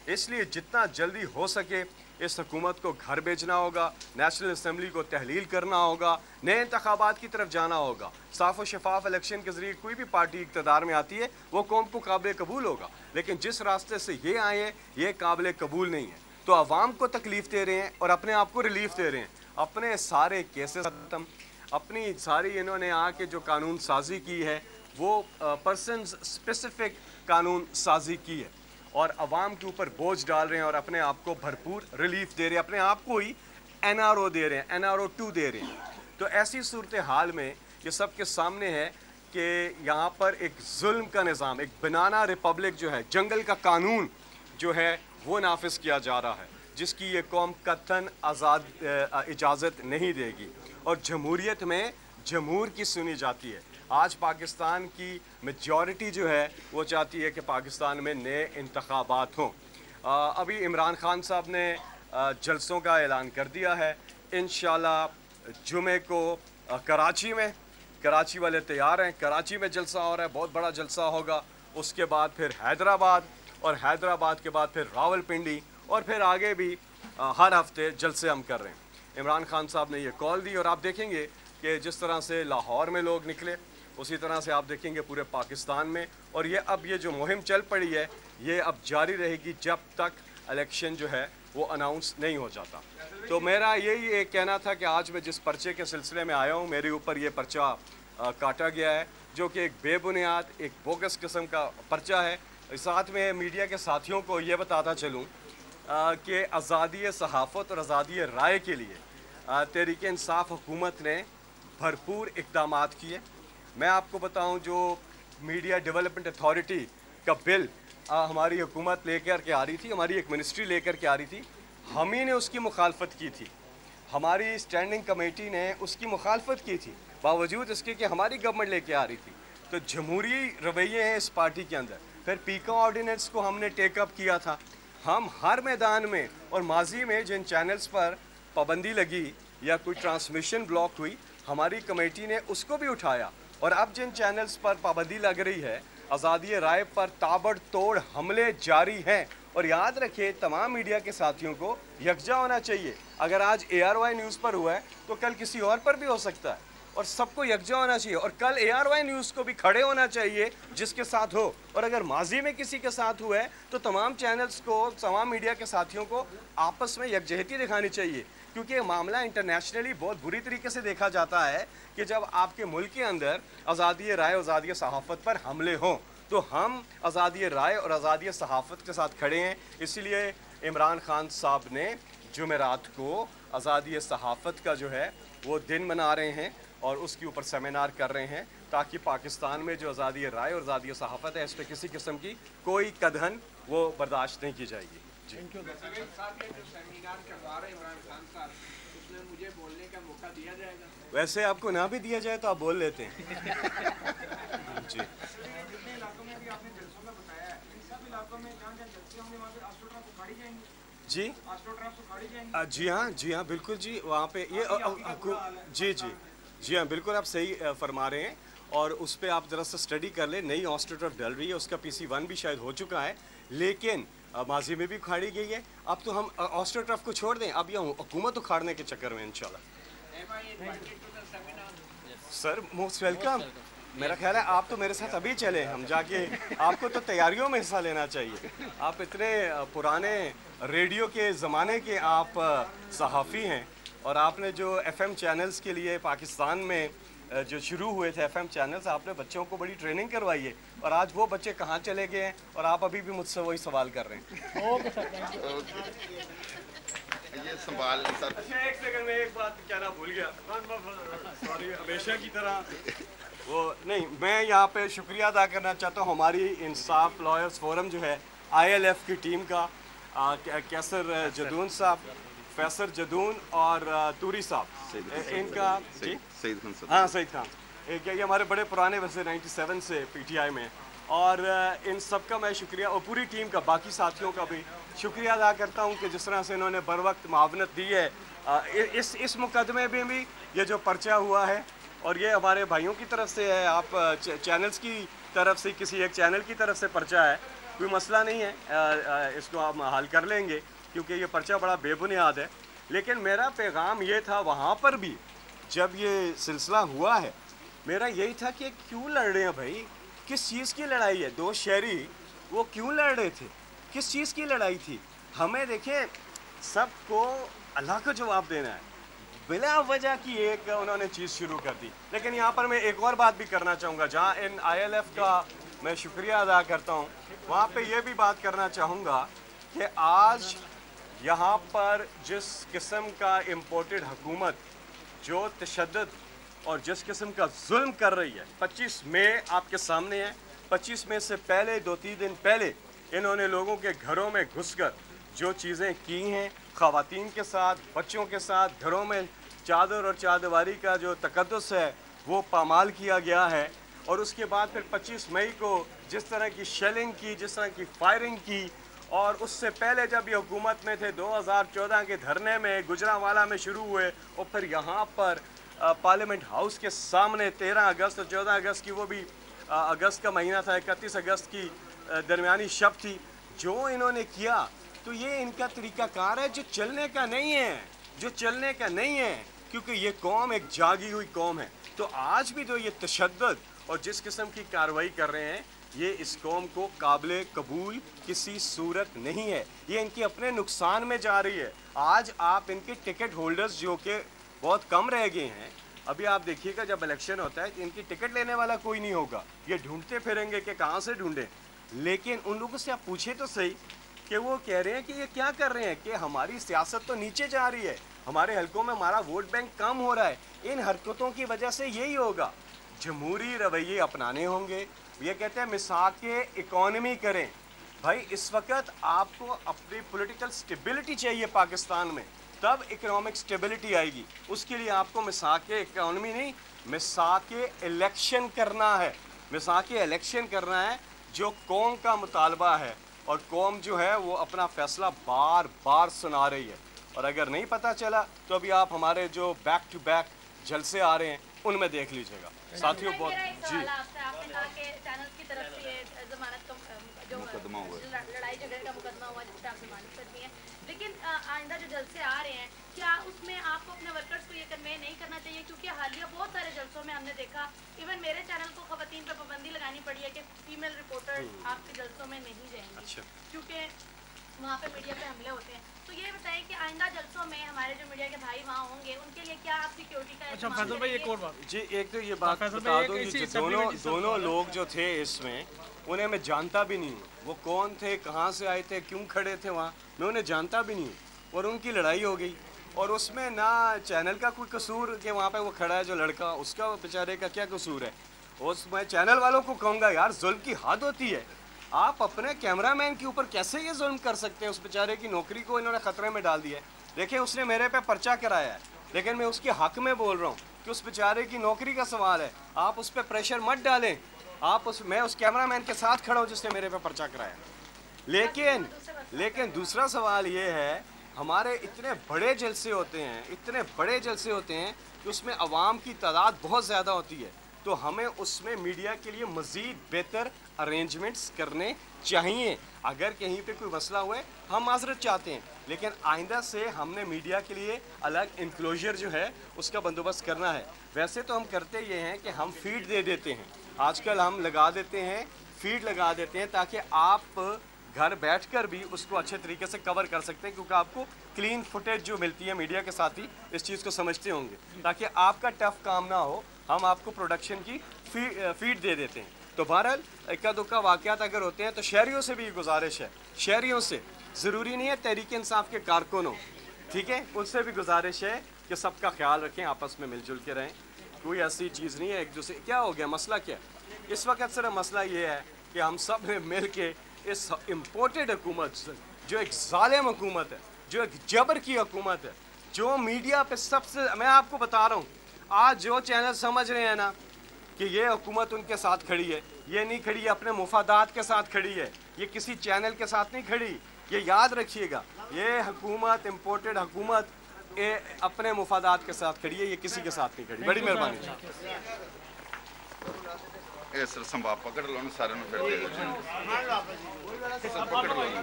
इसलिए जितना जल्दी हो सके इस हुकूमत को घर भेजना होगा, नेशनल असम्बली को तहलील करना होगा, नए इंतखाबात की तरफ जाना होगा। साफ और शफाफ इलेक्शन के ज़रिए कोई भी पार्टी इक़्तिदार में आती है वो कौम को काबिल कबूल होगा, लेकिन जिस रास्ते से ये आए हैं ये काबिल कबूल नहीं है। तो आवाम को तकलीफ़ दे रहे हैं और अपने आप को रिलीफ दे रहे हैं। अपने सारे केसेस ख़त्म, अपनी सारी इन्होंने आके जो कानून साजी की है वो पर्सन स्पेसिफिक कानून साजी की है और अवाम के ऊपर बोझ डाल रहे हैं और अपने आप को भरपूर रिलीफ दे रहे हैं, अपने आप को ही NRO दे रहे हैं, NRO 2 दे रहे हैं। तो ऐसी सूरत हाल में ये सब के सामने है कि यहाँ पर एक जुल्म का निज़ाम, एक बनाना रिपब्लिक जो है, जंगल का कानून जो है वो नाफिज किया जा रहा है, जिसकी ये कौम कतन आज़ाद इजाज़त नहीं देगी। और जमहूरियत में जमहूर की सुनी जाती है। आज पाकिस्तान की मेजॉरिटी जो है वो चाहती है कि पाकिस्तान में नए इंतखाबात हों। अभी इमरान खान साहब ने जलसों का ऐलान कर दिया है। इंशाल्लाह जुमे को कराची वाले तैयार हैं, कराची में जलसा हो रहा है, बहुत बड़ा जलसा होगा। उसके बाद फिर हैदराबाद और हैदराबाद के बाद फिर रावलपिंडी और फिर आगे भी हर हफ्ते जलसे हम कर रहे हैं। इमरान खान साहब ने ये कॉल दी और आप देखेंगे कि जिस तरह से लाहौर में लोग निकले उसी तरह से आप देखेंगे पूरे पाकिस्तान में। और ये अब ये जो मुहिम चल पड़ी है ये अब जारी रहेगी जब तक इलेक्शन जो है वो अनाउंस नहीं हो जाता। तो मेरा यही एक कहना था कि आज मैं जिस पर्चे के सिलसिले में आया हूँ, मेरे ऊपर ये पर्चा काटा गया है जो कि एक बेबुनियाद, एक बोगस किस्म का पर्चा है। साथ में मीडिया के साथियों को ये बताता चलूँ कि आज़ादी सहाफ़त और आज़ादी राय के लिए तहरीक इंसाफ हुकूमत ने भरपूर इक़दाम किए। मैं आपको बताऊं, जो मीडिया डेवलपमेंट अथॉरिटी का बिल हमारी हुकूमत लेकर के आ रही थी, हमारी एक मिनिस्ट्री लेकर के आ रही थी, हम ही ने उसकी मुखालफत की थी। हमारी स्टैंडिंग कमेटी ने उसकी मुखालफत की थी बावजूद इसके कि हमारी गवर्नमेंट लेके आ रही थी। तो जमहूरी रवैये हैं इस पार्टी के अंदर। फिर पीका ऑर्डिनेंस को हमने टेकअप किया था। हम हर मैदान में और माजी में जिन चैनल्स पर पाबंदी लगी या कोई ट्रांसमिशन ब्लॉक हुई, हमारी कमेटी ने उसको भी उठाया। और अब जिन चैनल्स पर पाबंदी लग रही है, आज़ादी राय पर ताबड़तोड़ हमले जारी हैं। और याद रखिए, तमाम मीडिया के साथियों को यकजा होना चाहिए। अगर आज ARY न्यूज़ पर हुआ है तो कल किसी और पर भी हो सकता है और सबको यकजा होना चाहिए। और कल ARY न्यूज़ को भी खड़े होना चाहिए जिसके साथ हो। और अगर माजी में किसी के साथ हुआ है तो तमाम चैनल्स को, तमाम मीडिया के साथियों को आपस में यकजहती दिखानी चाहिए, क्योंकि ये मामला इंटरनेशनली बहुत बुरी तरीके से देखा जाता है कि जब आपके मुल्क के अंदर आज़ादी राय और आज़ादी सहाफ़त पर हमले हों, तो हम आज़ादी राय और आज़ादी सहाफ़त के साथ खड़े हैं। इसलिए इमरान खान साहब ने जुमेरात को आज़ादी सहाफ़त का जो है वो दिन मना रहे हैं और उसके ऊपर सेमिनार कर रहे हैं, ताकि पाकिस्तान में जो आज़ादी राय और आज़ादी सहाफ़त है इस पर किसी किस्म की कोई कदहन वो बर्दाश्त नहीं की जाएगी। वैसे आपको ना भी दिया जाए तो आप बोल लेते हैं। जी जी हाँ बिल्कुल जी, वहाँ पे ये जी हाँ बिल्कुल आप सही फरमा रहे हैं। और उस पर आप ज़रा सा स्टडी कर लें। नई ऑस्ट्रोटर्फ डल रही है, उसका PC1 भी शायद हो चुका है, लेकिन माजी में भी उखाड़ी गई है। अब तो हम ऑस्ट्रोटर्फ को छोड़ दें, अब यह हुकूमत उखाड़ने के चक्कर में इंशाल्लाह। Sir most welcome. मेरा ख्याल है आप तो मेरे साथ अभी चले, हम जाके, आपको तो तैयारियों में हिस्सा लेना चाहिए। आप इतने पुराने रेडियो के ज़माने के आप सहाफ़ी हैं और आपने जो FM चैनल्स के लिए पाकिस्तान में जो शुरू हुए थे FM चैनल्स, आपने बच्चों को बड़ी ट्रेनिंग करवाई है और आज वो बच्चे कहाँ चले गए हैं और आप अभी भी मुझसे वही सवाल कर रहे हैं। ये सवाल सर, अच्छा एक सेकंड में एक बात कहना भूल गया, सॉरी। हमेशा की तरह वो नहीं, मैं यहाँ पे शुक्रिया अदा करना चाहता हूँ हमारी इंसाफ लॉयर्स फोरम जो है ILF की टीम का, कैसर जदून साहब, फैसर जदून और तूरी साहब, इनका जी सईद खान साहब, हाँ सईद खान, ये हमारे बड़े पुराने वैसे 97 से PTI में। और इन सब का मैं शुक्रिया और पूरी टीम का, बाकी साथियों का भी शुक्रिया अदा करता हूँ कि जिस तरह से इन्होंने बर वक्त मावनत दी है। इस मुकदमे में भी ये जो पर्चा हुआ है और ये हमारे भाइयों की तरफ से है, आप चैनल्स की तरफ से, किसी एक चैनल की तरफ से पर्चा है कोई मसला नहीं है, इसको हम हल कर लेंगे क्योंकि ये पर्चा बड़ा बेबुनियाद है। लेकिन मेरा पैगाम ये था वहाँ पर भी जब ये सिलसिला हुआ है, मेरा यही था कि क्यों लड़ रहे हैं भाई, किस चीज़ की लड़ाई है? दो शहरी वो क्यों लड़ रहे थे, किस चीज़ की लड़ाई थी? हमें देखें, सबको अल्लाह को जवाब देना है, बिला वजह की एक उन्होंने चीज़ शुरू कर दी। लेकिन यहाँ पर मैं एक और बात भी करना चाहूँगा, जहाँ इन ILF का मैं शुक्रिया अदा करता हूँ, वहाँ पे ये भी बात करना चाहूँगा कि आज यहाँ पर जिस किस्म का इम्पोर्टेड हुकूमत जो तशद्दुद और जिस किस्म का जुल्म कर रही है, 25 मई आपके सामने है। 25 मई से पहले 2-3 दिन पहले इन्होंने लोगों के घरों में घुसकर जो चीज़ें की हैं, ख़वातीन के साथ, बच्चों के साथ, घरों में चादर और चादरवारी का जो तकद्दुस है वो पामाल किया गया है। और उसके बाद फिर 25 मई को जिस तरह की शेलिंग की, जिस तरह की फायरिंग की, और उससे पहले जब ये हुकूमत में थे 2014 के धरने में गुजरांवाला में शुरू हुए और फिर यहाँ पर पार्लियामेंट हाउस के सामने 13 अगस्त और 14 अगस्त की, वो भी अगस्त का महीना था, 31 अगस्त की दरमियानी शब थी, जो इन्होंने किया, तो ये इनका तरीक़ाकार है जो चलने का नहीं है, जो चलने का नहीं है, क्योंकि ये कौम एक जागी हुई कौम है। तो आज भी जो ये तशद्दुद और जिस किस्म की कार्रवाई कर रहे हैं, ये इस कौम को काबिल कबूल किसी सूरत नहीं है, ये इनके अपने नुकसान में जा रही है। आज आप इनके टिकट होल्डर्स जो कि बहुत कम रह गए हैं, अभी आप देखिएगा जब इलेक्शन होता है इनकी टिकट लेने वाला कोई नहीं होगा, ये ढूंढते फिरेंगे कि कहाँ से ढूंढें। लेकिन उन लोगों से आप पूछे तो सही कि वो कह रहे हैं कि ये क्या कर रहे हैं कि हमारी सियासत तो नीचे जा रही है, हमारे हलकों में हमारा वोट बैंक कम हो रहा है, इन हरकतों की वजह से यही होगा। जमहूरी रवैये अपनाने होंगे। ये कहते हैं मिसाक के इकॉनमी करें। भाई इस वक्त आपको अपनी पॉलिटिकल स्टेबिलिटी चाहिए पाकिस्तान में, तब इकोनॉमिक स्टेबिलिटी आएगी। उसके लिए आपको मिसाक के इकॉनमी नहीं, मिसाक के इलेक्शन करना है, मिसाक के इलेक्शन करना है जो कौम का मुतालबा है, और कौम जो है वो अपना फैसला बार बार सुना रही है। और अगर नहीं पता चला तो अभी आप हमारे जो बैक टू बैक जलसे आ रहे हैं उनमें देख लीजिएगा। साथियों बहुत जी, आपने कहा कि चैनल की तरफ से ये जमानत का जो लड़ाई झगड़े का मुकदमा हुआ जिससे आप जमानत करती हैं, लेकिन आइंदा जो जलसे आ रहे हैं, क्या उसमें आपको अपने वर्कर्स को ये कन्वे नहीं करना चाहिए? क्योंकि हालिया बहुत सारे जलसों में हमने देखा, इवन मेरे चैनल को खवातीन पर पाबंदी लगानी पड़ी है कि फीमेल रिपोर्टर आपके जलसों में नहीं जाएंगी, क्योंकि वहाँ पे मीडिया पे हमले होते हैं। तो ये बताएं कि आइंदा जलसों में हमारे जो मीडिया के भाई वहाँ होंगे, उनके लिए क्या आप सिक्योरिटी का? अच्छा फैसल भाई, एक और बात जी, एक तो ये बात बता दूँ कि दोनों लोग जो थे इसमें, उन्हें मैं जानता भी नहीं हूँ, वो कौन थे, कहाँ से आए थे, क्यों खड़े थे वहाँ, मैं उन्हें जानता भी नहीं हूँ। और उनकी लड़ाई हो गई, और उसमें ना चैनल का कोई कसूर कि वहाँ पे वो खड़ा है जो लड़का, उसका बेचारे का क्या कसूर है। उसमें चैनल वालों को कहूँगा यार, जुल्म की हद होती है। आप अपने कैमरामैन के ऊपर कैसे ये जुल्म कर सकते हैं? उस बेचारे की नौकरी को इन्होंने ख़तरे में डाल दिया है। देखिए उसने मेरे पे पर्चा कराया है, लेकिन मैं उसके हक़ में बोल रहा हूँ कि उस बेचारे की नौकरी का सवाल है, आप उस पर प्रेशर मत डालें। मैं उस कैमरामैन के साथ खड़ा हूँ जिसने मेरे पे पर्चा कराया। लेकिन दूसरा सवाल ये है, हमारे इतने बड़े जलसे होते हैं, इतने बड़े जलसे होते हैं कि उसमें अवाम की तादाद बहुत ज़्यादा होती है, तो हमें उसमें मीडिया के लिए मज़ीद बेहतर अरेंजमेंट्स करने चाहिए। अगर कहीं पे कोई मसला हुए हम माजरत चाहते हैं, लेकिन आइंदा से हमने मीडिया के लिए अलग इंक्लोजर जो है उसका बंदोबस्त करना है। वैसे तो हम करते ये हैं कि हम फीड दे देते हैं, आजकल हम लगा देते हैं, फीड लगा देते हैं, ताकि आप घर बैठकर भी उसको अच्छे तरीके से कवर कर सकते हैं, क्योंकि आपको क्लीन फुटेज जो मिलती है मीडिया के साथ ही इस चीज़ को समझते होंगे, ताकि आपका टफ काम ना हो, हम आपको प्रोडक्शन की फीड दे देते हैं। तो बहरहाल इक्का दुक्का वाक़यात अगर होते हैं तो शहरियों से भी गुजारिश है, शहरियों से, ज़रूरी नहीं है तहरीक इंसाफ के कारकुनों, ठीक है, उनसे भी गुजारिश है कि सबका ख्याल रखें, आपस में मिलजुल के रहें, कोई ऐसी चीज़ नहीं है एक दूसरे। क्या हो गया, मसला क्या है इस वक्त? सिर्फ मसला ये है कि हम सब ने मिल के इस इम्पोर्टेड हुकूमत से, जो एक ज़ालिम हुकूमत है, जो एक जबर की हुकूमत है, जो मीडिया पे सबसे, मैं आपको बता रहा हूँ, आज जो चैनल समझ रहे हैं ना कि ये हुकूमत उनके साथ खड़ी है, ये नहीं खड़ी है अपने मुफादात के साथ खड़ी है, ये किसी चैनल के साथ नहीं खड़ी। ये याद रखिएगा, ये हुकूमत, इम्पोर्टेड हुकूमत, ये अपने मुफादात के साथ खड़ी है, ये किसी के साथ नहीं खड़ी। बड़ी मेहरबानी। इस संभाप पकड़ लो ना सारे फिर दे दो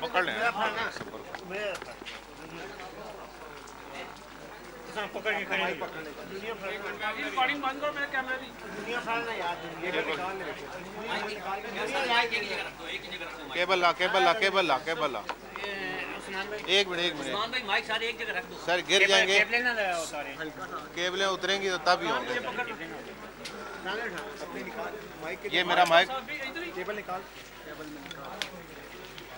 पकड़ लें पकड़ के खड़े रिकॉर्डिंग बंद करो मेरे कैमरे की दुनिया फाड़ना यार केबल ला एक मिनट उस्मान भाई माइक सारे एक जगह रख दो सर गिर जाएंगे केबलें ना लगाओ सारे केबलें उतरेंगी तो तब ही होंगे ये मेरा माइक केबल निकाल